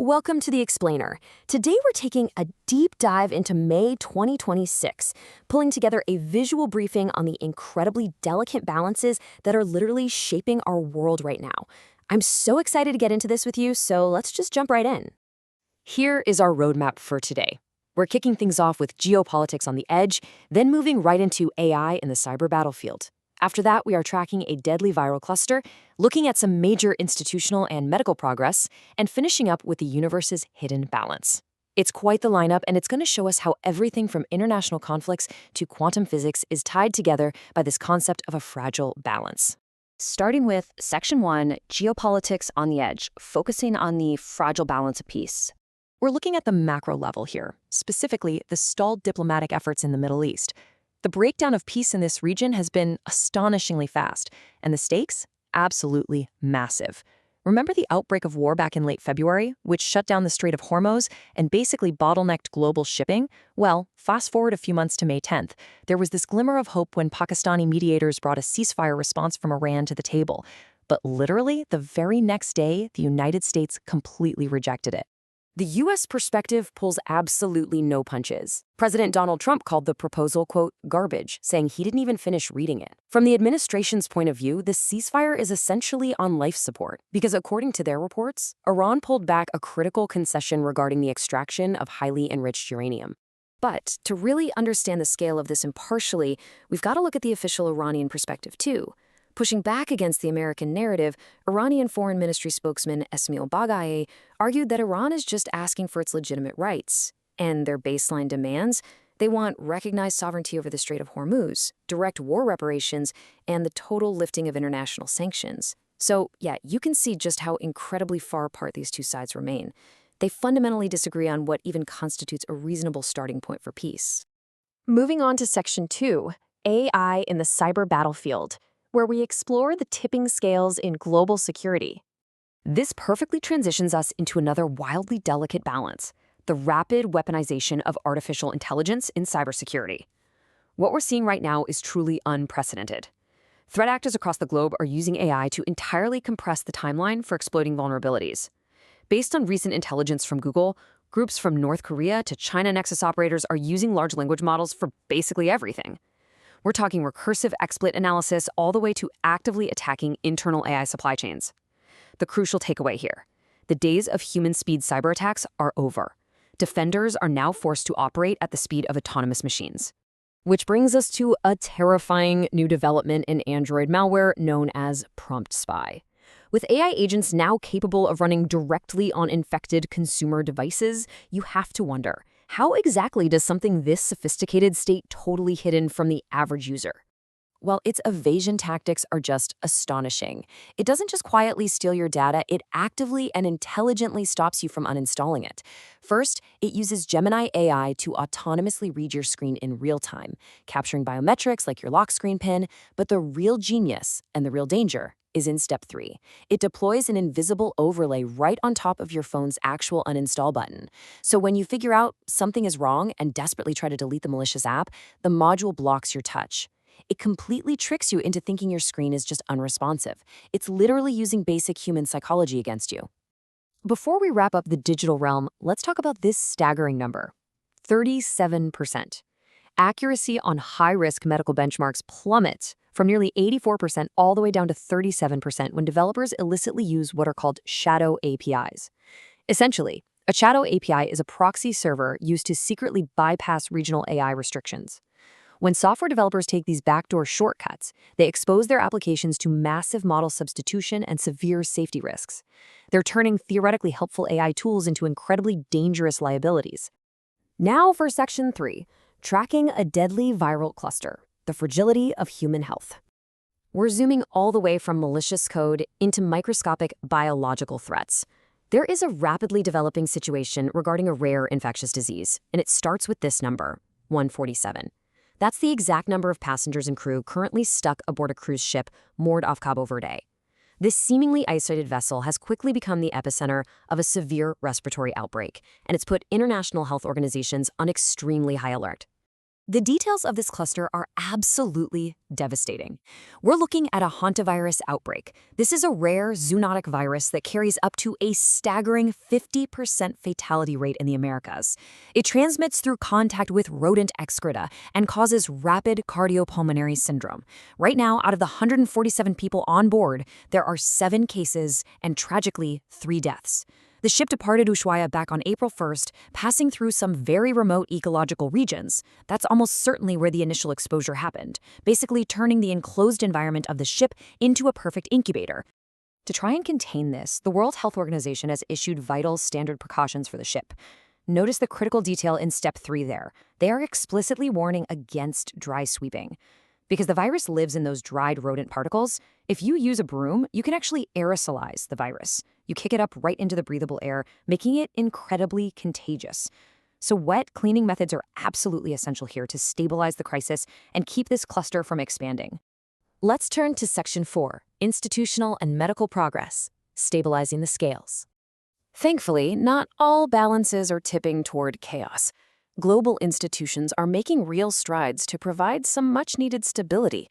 Welcome to The Explainer. Today we're taking a deep dive into May 2026, pulling together a visual briefing on the incredibly delicate balances that are literally shaping our world right now. I'm so excited to get into this with you, so let's just jump right in. Here is our roadmap for today. We're kicking things off with geopolitics on the edge, then moving right into AI in the cyber battlefield. After that, we are tracking a deadly viral cluster, looking at some major institutional and medical progress, and finishing up with the universe's hidden balance. It's quite the lineup, and it's going to show us how everything from international conflicts to quantum physics is tied together by this concept of a fragile balance. Starting with Section 1, Geopolitics on the Edge, focusing on the fragile balance of peace. We're looking at the macro level here, specifically the stalled diplomatic efforts in the Middle East. The breakdown of peace in this region has been astonishingly fast, and the stakes? Absolutely massive. Remember the outbreak of war back in late February, which shut down the Strait of Hormuz and basically bottlenecked global shipping? Well, fast forward a few months to May 10th. There was this glimmer of hope when Pakistani mediators brought a ceasefire response from Iran to the table. But literally, the very next day, the United States completely rejected it. The U.S. perspective pulls absolutely no punches. President Donald Trump called the proposal, quote, garbage, saying he didn't even finish reading it. From the administration's point of view, this ceasefire is essentially on life support, because according to their reports, Iran pulled back a critical concession regarding the extraction of highly enriched uranium. But to really understand the scale of this impartially, we've got to look at the official Iranian perspective too. Pushing back against the American narrative, Iranian Foreign Ministry spokesman Esmail Baghaei argued that Iran is just asking for its legitimate rights. And their baseline demands? They want recognized sovereignty over the Strait of Hormuz, direct war reparations, and the total lifting of international sanctions. So, yeah, you can see just how incredibly far apart these two sides remain. They fundamentally disagree on what even constitutes a reasonable starting point for peace. Moving on to Section 2, AI in the cyber battlefield, where we explore the tipping scales in global security. This perfectly transitions us into another wildly delicate balance, the rapid weaponization of artificial intelligence in cybersecurity. What we're seeing right now is truly unprecedented. Threat actors across the globe are using AI to entirely compress the timeline for exploiting vulnerabilities. Based on recent intelligence from Google, groups from North Korea to China Nexus operators are using large language models for basically everything. We're talking recursive exploit analysis all the way to actively attacking internal AI supply chains. The crucial takeaway here: the days of human-speed cyber attacks are over. Defenders are now forced to operate at the speed of autonomous machines. Which brings us to a terrifying new development in Android malware known as Prompt Spy. With AI agents now capable of running directly on infected consumer devices, you have to wonder, how exactly does something this sophisticated stay totally hidden from the average user? Well, its evasion tactics are just astonishing. It doesn't just quietly steal your data, it actively and intelligently stops you from uninstalling it. First, it uses Gemini AI to autonomously read your screen in real time, capturing biometrics like your lock screen PIN, but the real genius and the real danger is in step 3. It deploys an invisible overlay right on top of your phone's actual uninstall button. So when you figure out something is wrong and desperately try to delete the malicious app, the module blocks your touch. It completely tricks you into thinking your screen is just unresponsive. It's literally using basic human psychology against you. Before we wrap up the digital realm, let's talk about this staggering number: 37%. Accuracy on high-risk medical benchmarks plummets from nearly 84% all the way down to 37% when developers illicitly use what are called shadow APIs. Essentially, a shadow API is a proxy server used to secretly bypass regional AI restrictions. When software developers take these backdoor shortcuts, they expose their applications to massive model substitution and severe safety risks. They're turning theoretically helpful AI tools into incredibly dangerous liabilities. Now for Section 3, tracking a deadly viral cluster, the fragility of human health. We're zooming all the way from malicious code into microscopic biological threats. There is a rapidly developing situation regarding a rare infectious disease, and it starts with this number, 147. That's the exact number of passengers and crew currently stuck aboard a cruise ship moored off Cabo Verde. This seemingly isolated vessel has quickly become the epicenter of a severe respiratory outbreak, and it's put international health organizations on extremely high alert. The details of this cluster are absolutely devastating. We're looking at a hantavirus outbreak. This is a rare zoonotic virus that carries up to a staggering 50% fatality rate in the Americas. It transmits through contact with rodent excreta and causes rapid cardiopulmonary syndrome. Right now, out of the 147 people on board, there are 7 cases and, tragically, 3 deaths. The ship departed Ushuaia back on April 1st, passing through some very remote ecological regions. That's almost certainly where the initial exposure happened, basically turning the enclosed environment of the ship into a perfect incubator. To try and contain this, the World Health Organization has issued vital standard precautions for the ship. Notice the critical detail in Step 3 there. They are explicitly warning against dry sweeping. Because the virus lives in those dried rodent particles, if you use a broom, you can actually aerosolize the virus. You kick it up right into the breathable air, making it incredibly contagious. So wet cleaning methods are absolutely essential here to stabilize the crisis and keep this cluster from expanding. Let's turn to Section 4, Institutional and Medical Progress, Stabilizing the Scales. Thankfully, not all balances are tipping toward chaos. Global institutions are making real strides to provide some much-needed stability.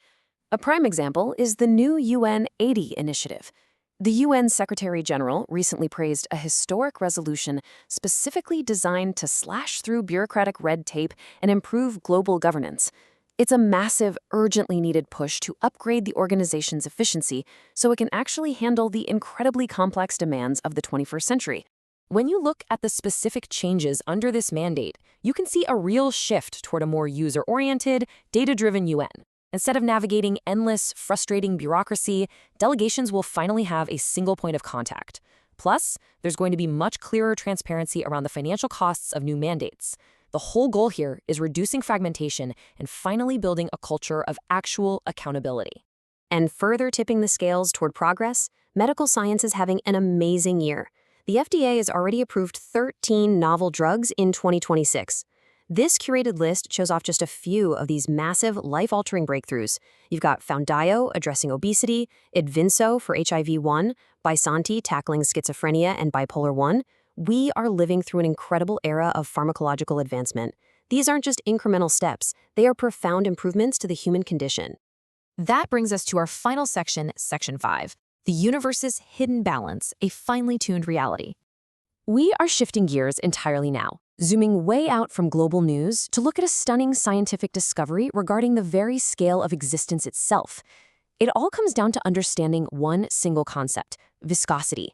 A prime example is the new UN 80 initiative. The UN Secretary-General recently praised a historic resolution specifically designed to slash through bureaucratic red tape and improve global governance. It's a massive, urgently needed push to upgrade the organization's efficiency so it can actually handle the incredibly complex demands of the 21st century. When you look at the specific changes under this mandate, you can see a real shift toward a more user-oriented, data-driven UN. Instead of navigating endless, frustrating bureaucracy, delegations will finally have a single point of contact. Plus, there's going to be much clearer transparency around the financial costs of new mandates. The whole goal here is reducing fragmentation and finally building a culture of actual accountability. And further tipping the scales toward progress, medical science is having an amazing year. The FDA has already approved 13 novel drugs in 2026. This curated list shows off just a few of these massive, life-altering breakthroughs. You've got Foundayo addressing obesity, Edvinso for HIV-1, Bysanti tackling schizophrenia and bipolar 1. We are living through an incredible era of pharmacological advancement. These aren't just incremental steps, they are profound improvements to the human condition. That brings us to our final section, Section 5. The universe's hidden balance, a finely tuned reality. We are shifting gears entirely now, zooming way out from global news to look at a stunning scientific discovery regarding the very scale of existence itself. It all comes down to understanding one single concept: viscosity.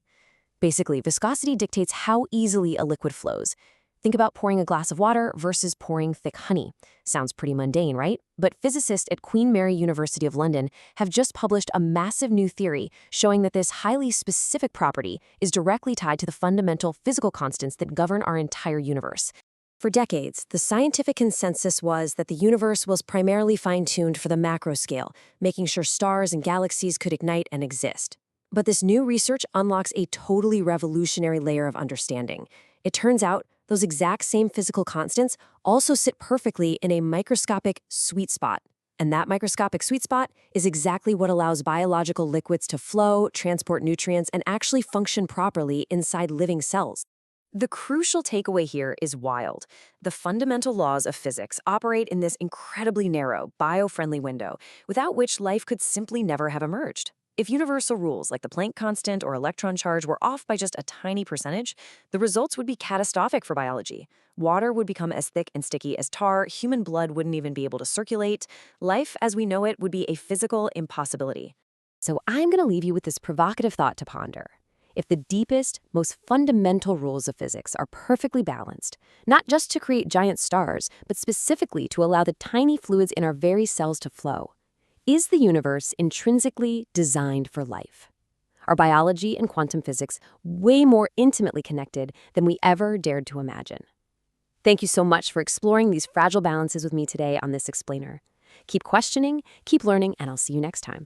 Basically, viscosity dictates how easily a liquid flows. Think about pouring a glass of water versus pouring thick honey. Sounds pretty mundane, right? But physicists at Queen Mary University of London have just published a massive new theory showing that this highly specific property is directly tied to the fundamental physical constants that govern our entire universe. For decades, the scientific consensus was that the universe was primarily fine-tuned for the macro scale, making sure stars and galaxies could ignite and exist. But this new research unlocks a totally revolutionary layer of understanding. It turns out those exact same physical constants also sit perfectly in a microscopic sweet spot. And that microscopic sweet spot is exactly what allows biological liquids to flow, transport nutrients, and actually function properly inside living cells. The crucial takeaway here is wild. The fundamental laws of physics operate in this incredibly narrow, bio-friendly window, without which life could simply never have emerged. If universal rules like the Planck constant or electron charge were off by just a tiny percentage, the results would be catastrophic for biology. Water would become as thick and sticky as tar, human blood wouldn't even be able to circulate, life as we know it would be a physical impossibility. So I'm going to leave you with this provocative thought to ponder. If the deepest, most fundamental rules of physics are perfectly balanced, not just to create giant stars, but specifically to allow the tiny fluids in our very cells to flow, is the universe intrinsically designed for life? Are biology and quantum physics way more intimately connected than we ever dared to imagine? Thank you so much for exploring these fragile balances with me today on This Explainer. Keep questioning, keep learning, and I'll see you next time.